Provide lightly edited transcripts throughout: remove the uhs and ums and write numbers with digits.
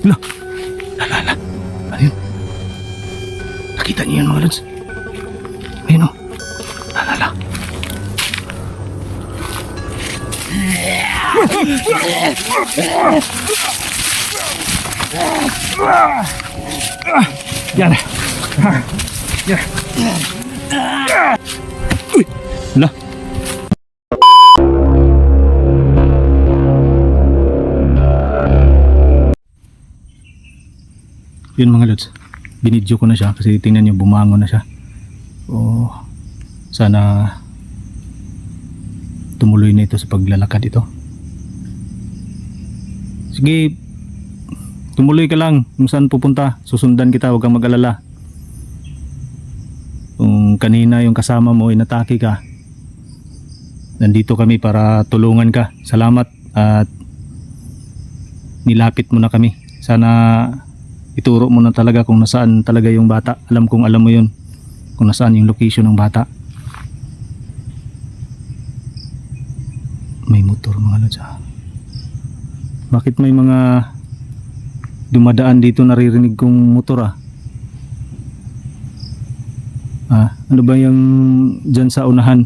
Hala. Hala. Ano yun? Nakita niyo yun mga lods? Ayun o. Hala. Yan. Yan. Uy. Hala. Yun mga lods, binidyo ko na siya kasi tingnan nyo bumangon na siya. O sana tumuloy na ito sa paglalakad ito. Sige, tumuloy ka lang kung saan pupunta, susundan kita, huwag kang mag-alala. Kung kanina yung kasama mo inatake ka, nandito kami para tulungan ka. Salamat at nilapit mo na kami. Sana ituro mo na talaga kung nasaan talaga yung bata. Alam kong alam mo yun kung nasaan yung location ng bata. May motor mga lods. Bakit may mga dumadaan dito, naririnig kong motor ano ba yung dyan sa unahan?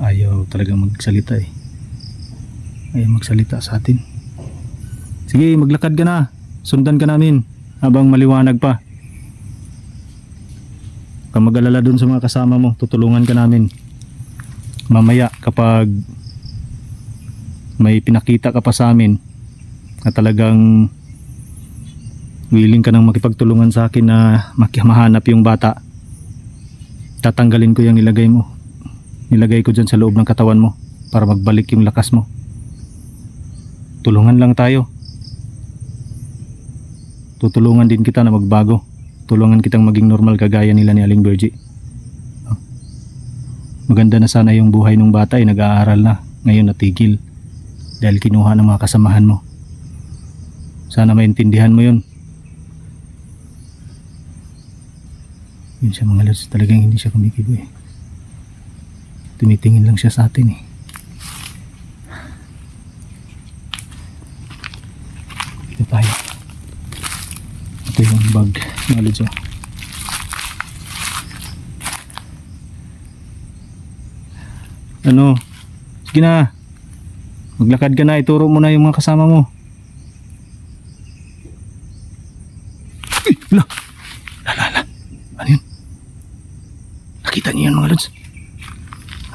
Ayaw talaga magsalita ayaw magsalita sa atin. Sige, maglakad ka na. Sundan ka namin habang maliwanag pa. Kung mag-alala dun sa mga kasama mo, tutulungan ka namin. Mamaya kapag may pinakita ka pa sa amin na talagang willing ka nang makipagtulungan sa akin na mahanap yung bata, tatanggalin ko yung nilagay mo. Nilagay ko dyan sa loob ng katawan mo para magbalik yung lakas mo. Tulungan lang tayo. Tutulungan din kita na magbago. Tulungan kitang maging normal kagaya nila ni Aling Virgie. Maganda na sana yung buhay ng bata nag-aaral na. Ngayon natigil dahil kinuha ng mga kasamahan mo. Sana maintindihan mo yun. Yun siya mga lods, talagang hindi siya kumikibo Tumitingin lang siya sa atin Ito tayo. Ito yung bag mga lods Ano? Sige na. Maglakad ka na, ituro mo na yung mga kasama mo. Uy! Hala. Ano yun? Nakita niyo yun mga lods?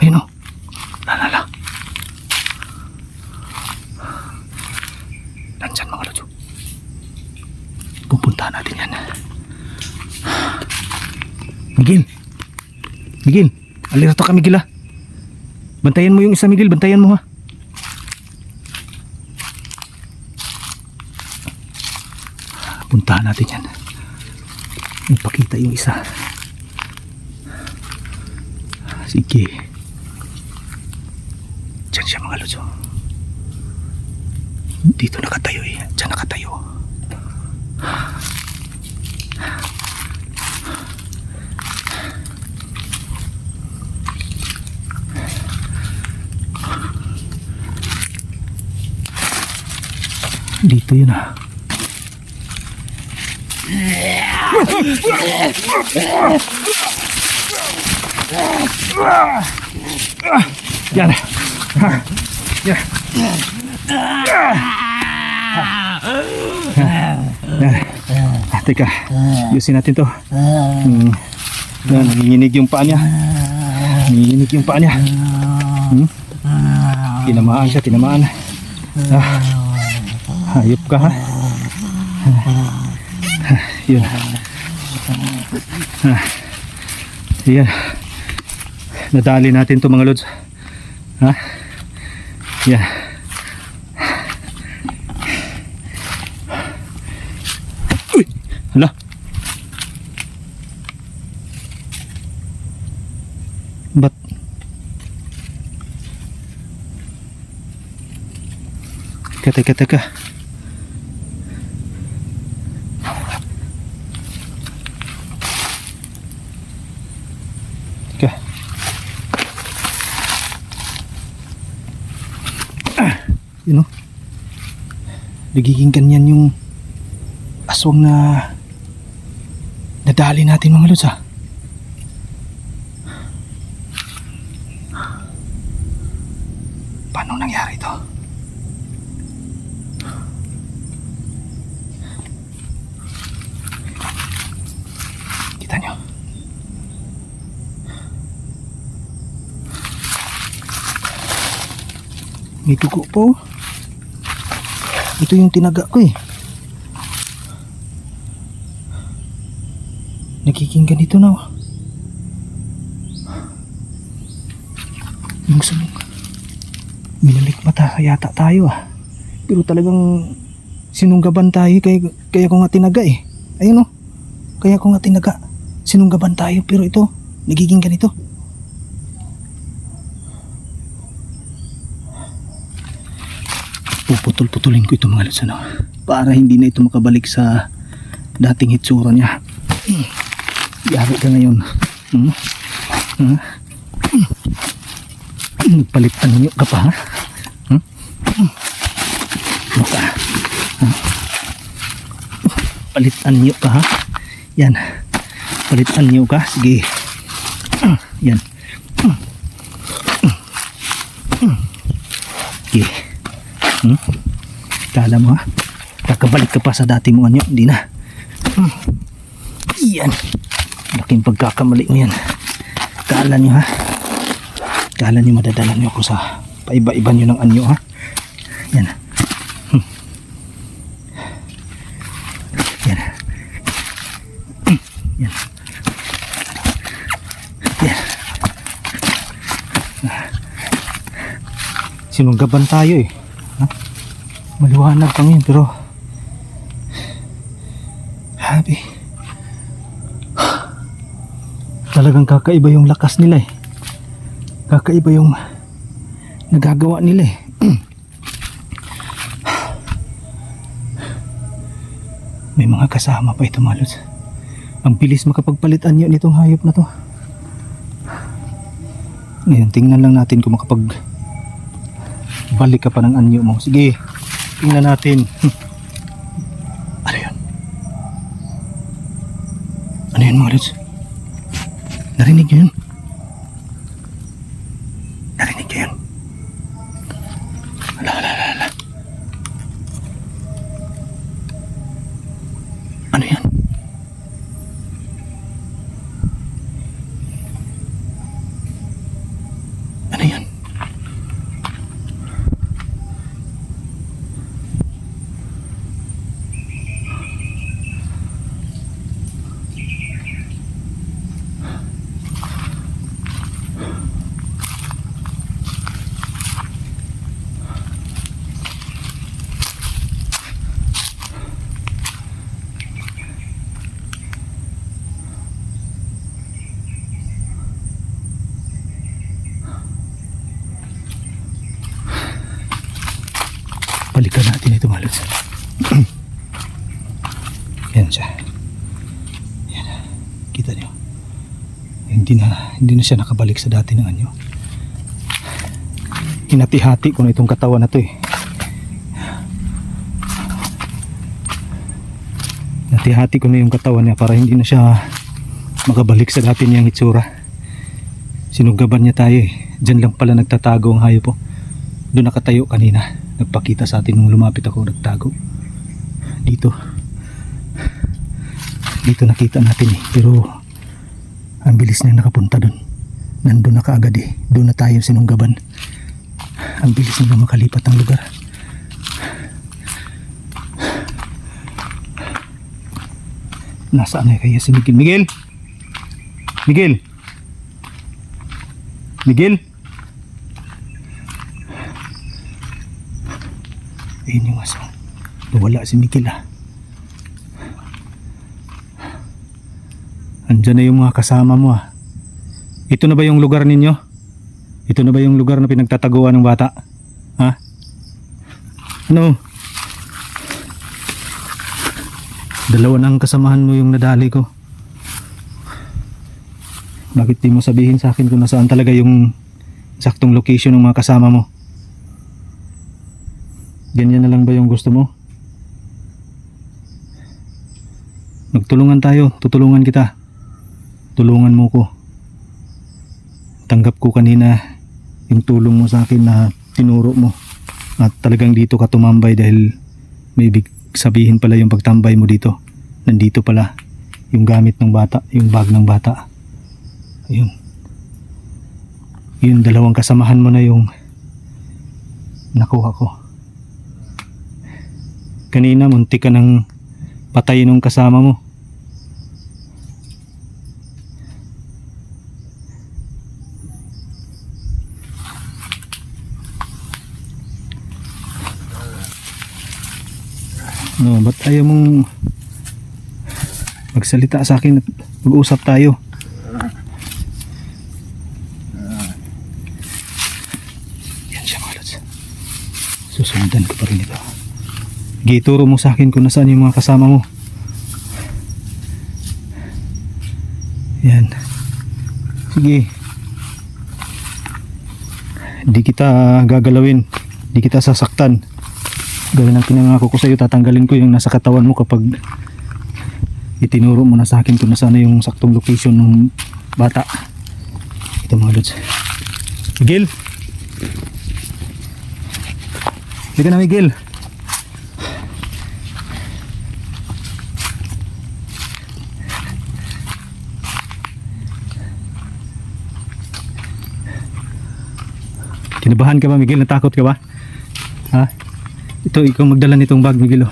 Ayun o. Hala. Nandyan mga lods. Pupuntahan natin yan. Miguel, alirto ka Miguel Bantayan mo yung isa Miguel, bantayan mo Puntahan natin yan. Ipakita yung isa. Sige. Diyan siya mga lods Dito nakatayo Diyan nakatayo. Dito yun Yan. Teka, ayusin natin to. Yan, nanginginig yung paa niya. Tinamaan siya, hayop ka Yun. Yan. Nadali natin to mga lods. Yan. Uy! Hala. Ba't Teka. You know? nagiging ganyan yung aswang na nadali natin mga lods ha. Paano nangyari ito? Kita nyo? May dugo po. Ito yung tinaga ko eh. Nagiging ganito na. Yung sabong minalikmata yata tayo ah. Pero talagang sinunggaban tayo kaya ko nga tinaga eh. Ayun oh. Kaya ko nga tinaga. Sinunggaban tayo pero ito nagiging ganito. Puputol-putulin ko ito mga lods ano, para hindi na ito makabalik sa dating hitsura niya. Yari ka ngayon. Nagpalitan niyo ka pa ha? Maka. Palitan niyo ka ha? Yan. Palitan niyo ka. Sige. Yan. Sige. Kala mo ha? Kakabalik ka pa sa dati mo anyo. Hindi na. Yan. Laking pagkakamali mo yan. Kala nyo ha? Kala nyo madadala nyo ako sa paiba-iba nyo ng anyo ha? Yan. Yan. Yan. Yan. Sinunggaban tayo eh. Ha? Maliwanag pa ngayon pero habi. Talagang kakaiba yung lakas nila eh. Kakaiba yung nagagawa nila eh. May mga kasama pa ito mga lods. Ang bilis makapagpalitan yun itong hayop na to. Ngayon tingnan lang natin kung balik ka pa ng anyo mo. Sige, tingnan natin. Ano yun? Ano yun mga lods? Narinig nyo yun? Narinig nyo yun? Ala. Ano yan? Ano yan? Balikan natin ito mga lods. Yan siya. Yan. Kita nyo. Hindi na siya nakabalik sa dati ng anyo. Hinati-hati ko na itong katawan na to eh. Hinati-hati ko na yung katawan niya para hindi na siya makabalik sa dati niyang itsura. Sinugaban niya tayo eh. Diyan lang pala nagtatago ang hayop po. Doon nakatayo kanina. Nagpakita sa atin nung lumapit ako, nagtago. Dito nakita natin eh. Pero ang bilis na nakapunta doon. Nandun na kaagad eh. Doon na tayo sinunggaban. Ang bilis na makalipat ng lugar. Nasaan na kaya si Miguel? Miguel! Miguel! Miguel! Ayun yung aso. Nawala si Miguel ah. Andyan na yung mga kasama mo ah. Ito na ba yung lugar ninyo? Ito na ba yung lugar na pinagtataguan ng bata? Ha? Ano? Dalawa na ang kasamahan mo yung nadali ko. Bakit di mo sabihin sa akin kung nasaan talaga yung saktong location ng mga kasama mo? Ganyan na lang ba yung gusto mo? Magtulungan tayo, tutulungan kita. Tulungan mo ko. Tanggap ko kanina yung tulong mo sa akin na tinuro mo. At talagang dito ka tumambay dahil may ibig sabihin pala yung pagtambay mo dito. Nandito pala yung gamit ng bata, yung bag ng bata. Ayun. Yung dalawang kasamahan mo na yung nakuha ko. Kanina muntik ka ng patay nung kasama mo. No, ba't ayaw mong magsalita sa akin at mag-usap tayo? Yan siya mga lods. Susundan ko pa rin ito. Gituro mo sa akin kung nasaan yung mga kasama mo. Yan. Sige. Di kita gagalawin. Di kita sasaktan. Gawin ang pinangako ko sa iyo, tatanggalin ko yung nasa katawan mo kapag itinuro mo na sa akin kung nasaan yung saktong location ng bata. Ito mga lods. Miguel! Halika na Miguel! Kinabahan ka ba Miguel? Natakot ka ba? Ha? Ito, ikaw magdala nitong bag, Miguel.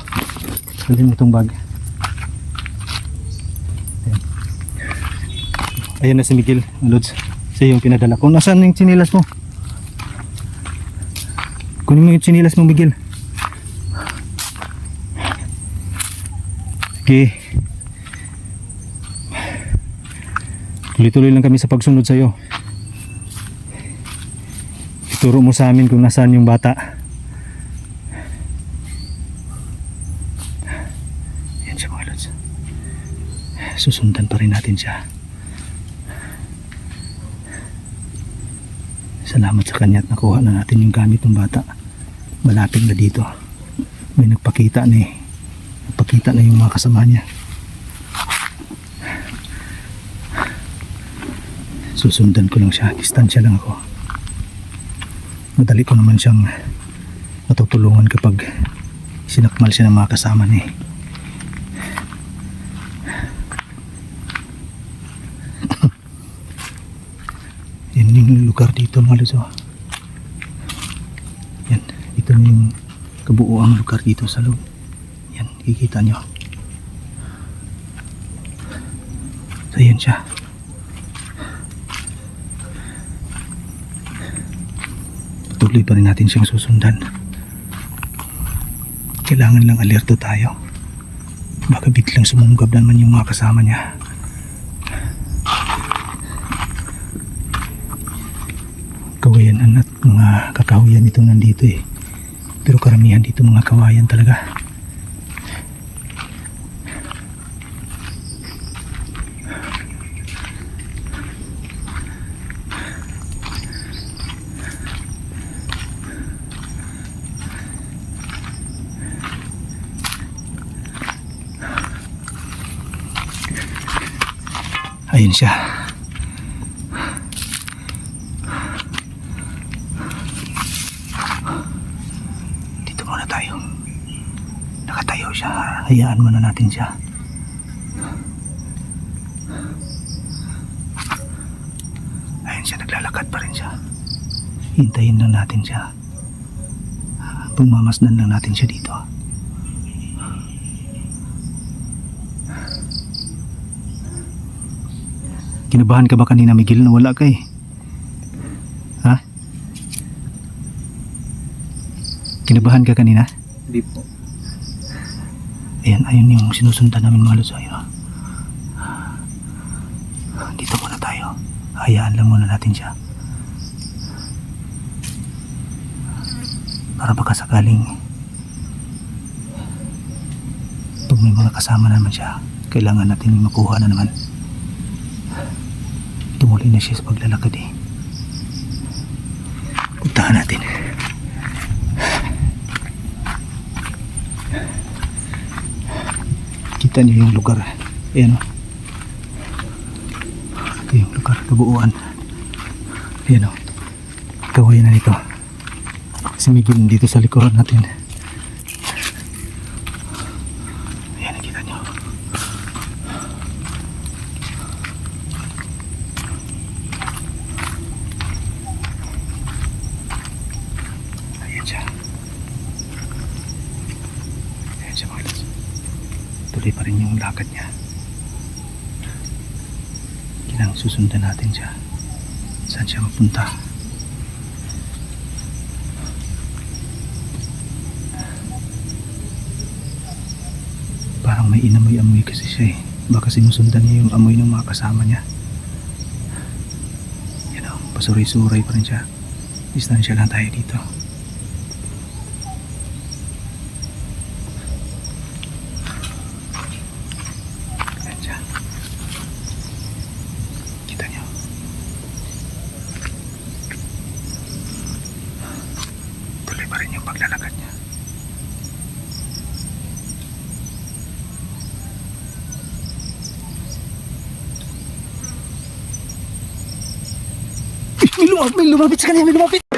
Dali mo itong bag. Ayan na si Miguel, Lods. Siya yung pinadala. Kung nasaan yung tsinilas mo? Kunin mo yung tsinilas mo, Miguel. Okay. Tuloy-tuloy lang kami sa pagsunod sa iyo. Ituro mo sa amin kung nasaan yung bata. Susundan pa rin natin siya. Salamat sa kanya at nakuha na natin yung gamit ng bata. Malapit na dito. May nagpakita na yung mga kasama niya. Susundan ko lang siya. Distansya lang ako. Madali ko naman siyang matutulungan kapag sinakmal siya ng mga kasama niya. Yan yung lugar dito mga lods. Yan, ito na yung kabuuang lugar dito sa loob. Yan, kikita nyo. So yan siya. Tuloy pa rin natin siyang susundan. Kailangan lang alerto tayo. Baka biglang sumunggab naman yung mga kasama niya. Kawayanan at mga kakahuyan ito nandito eh. Pero karamihan dito mga kawayan talaga. Ayun siya. Dito muna tayo. Nakatayo siya. Hayaan muna natin siya. Ayun siya, naglalakad pa rin siya. Hintayin lang natin siya. Pagmamasdan lang natin siya dito. Kinabahan ka ba kanina Miguel? Nawala ka eh. Ha? Kinabahan ka kanina? Hindi po. Ayan, ayun yung sinusundan namin mga lods. Ayun. Dito muna tayo. Hayaan lang muna natin siya. Para baka sakaling pag may mga kasama naman siya, kailangan natin makuha na naman. Tumuloy na siya sa paglalakad eh. Puntahan natin. Kita niyo yung lugar. Ayan o. Ito yung lugar, kabuuan. Ayan o. Kawayan na nito. Kasi may gilid dito sa likuran natin. Ayan, nakita nyo. Ayan siya. Ayan siya mga lods. Tuloy pa rin yung lakad niya. Kailangang susundan natin siya. Saan siya mapunta? Parang may inamoy-amoy kasi siya eh. Baka sinusundan niya yung amoy ng mga kasama niya. Yan o, pasuray-suray pa rin siya. Distansya lang tayo dito. Ayan siya. Kita niyo. Tuloy pa rin yung paglalakad niya. May lumapit sa kanya, may lumapit!